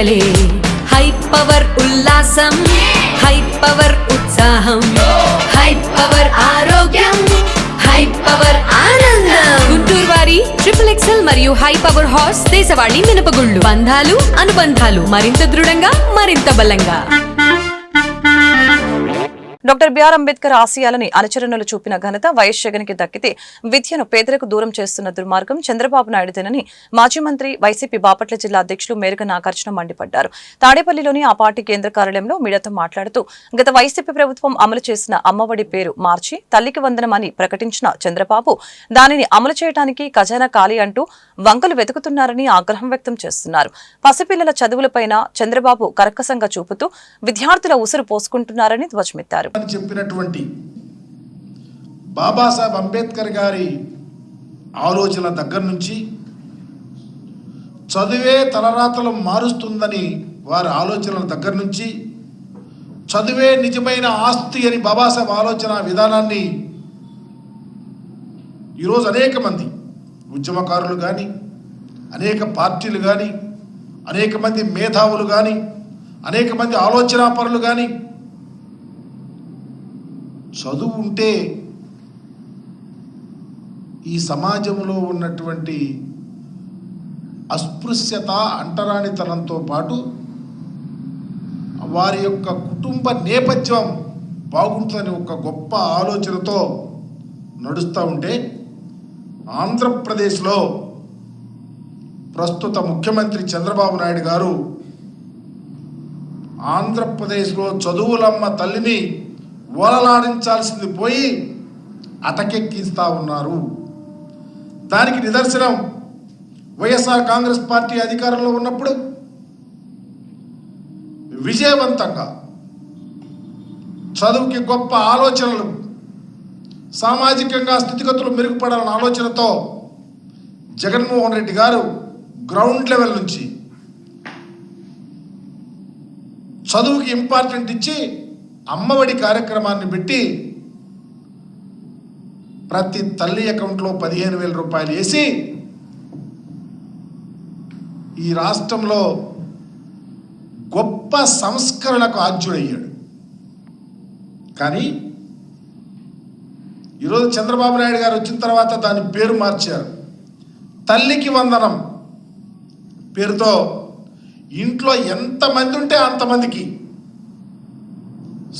పండగలే high power ఉల్లాసం high power ఉత్సాహం high power ఆరోగ్యం హై పవర్ ఆనందం గుంటూరు వారి XXL మరియు హై పవర్ హార్స్ దేశవాళీ మినపగుళ్ళు బంధాలు అనుబంధాలు మరింత దృఢంగా మరింత బలంగా. డాక్టర్ బిఆర్ అంబేద్కర్ ఆశయాలని అనుచరణలు చూపిన ఘనత వైఎస్ జగన్ కి దక్కితే విద్యను పేదలకు దూరం చేస్తున్న దుర్మార్గం చంద్రబాబు నాయుడుదేనని మాజీ మంత్రి వైసీపీ బాపట్ల జిల్లా అధ్యక్షులు మేరక నాగార్జున మండిపడ్డారు. తాడేపల్లిలోని ఆ పార్టీ కేంద్ర కార్యాలయంలో మీడియాతో మాట్లాడుతూ గత వైసీపీ ప్రభుత్వం అమలు చేసిన అమ్మఒడి పేరు మార్చి తల్లికి వందనం అని ప్రకటించిన చంద్రబాబు దానిని అమలు చేయడానికి ఖజానా ఖాళీ అంటూ వంకలు వెతుకుతున్నారని ఆగ్రహం వ్యక్తం చేస్తున్నారు. పసిపిల్లల చదువులపైన చంద్రబాబు కర్కశంగా చూపుతూ విద్యార్థుల ఉసురు పోసుకుంటున్నారని ధ్వజమెత్తారు. చెప్పినటువంటి బాబాసాహెబ్ అంబేద్కర్ గారి ఆలోచనల దగ్గర నుంచి చదువే తలరాతలు మారుస్తుందని వారి ఆలోచనల దగ్గర నుంచి చదువే నిజమైన ఆస్తి అని బాబాసాహెబ్ ఆలోచన విధానాన్ని ఈరోజు అనేక మంది ఉద్యమకారులు కానీ అనేక పార్టీలు కానీ అనేక మంది మేధావులు కానీ అనేక మంది ఆలోచనాపరులు కానీ చదువు ఉంటే ఈ సమాజంలో ఉన్నటువంటి అస్పృశ్యత అంటరానితనంతో పాటు వారి యొక్క కుటుంబ నేపథ్యం బాగుంటుందని ఒక గొప్ప ఆలోచనతో నడుస్తూ ఉంటే ఆంధ్రప్రదేశ్లో ప్రస్తుత ముఖ్యమంత్రి చంద్రబాబు నాయుడు గారు ఆంధ్రప్రదేశ్లో చదువులమ్మ తల్లిని ఓలలాడించాల్సింది పోయి అటకెక్కిస్తూ ఉన్నారు. దానికి నిదర్శనం వైఎస్ఆర్ కాంగ్రెస్ పార్టీ అధికారంలో ఉన్నప్పుడు విజయవంతంగా చదువుకి గొప్ప ఆలోచనలు సామాజికంగా స్థితిగతులు మెరుగుపడాలన్న ఆలోచనతో జగన్మోహన్ రెడ్డి గారు గ్రౌండ్ లెవెల్ నుంచి చదువుకి ఇంపార్టెంట్ ఇచ్చి అమ్మఒడి కార్యక్రమాన్ని పెట్టి ప్రతి తల్లి అకౌంట్లో 15,000 రూపాయలు వేసి ఈ రాష్ట్రంలో గొప్ప సంస్కరణకు ఆద్యుడయ్యాడు. కానీ ఈరోజు చంద్రబాబు నాయుడు గారు వచ్చిన తర్వాత దాని పేరు మార్చారు. తల్లికి వందనం పేరుతో ఇంట్లో ఎంతమంది ఉంటే అంతమందికి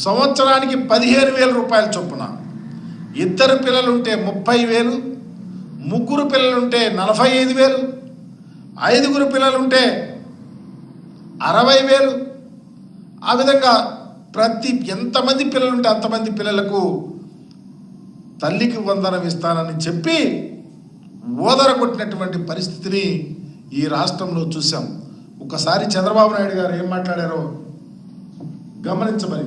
సంవత్సరానికి 15,000 రూపాయల చొప్పున, 2 పిల్లలుంటే 30,000, 3 పిల్లలుంటే 45,000, 5 పిల్లలుంటే 60,000. ఆ విధంగా ఎంతమంది పిల్లలుంటే అంతమంది పిల్లలకు తల్లికి వందనం ఇస్తానని చెప్పి ఓదరగొట్టినటువంటి పరిస్థితిని ఈ రాష్ట్రంలో చూసాం. ఒకసారి చంద్రబాబు నాయుడు గారు ఏం మాట్లాడారో గమనించమని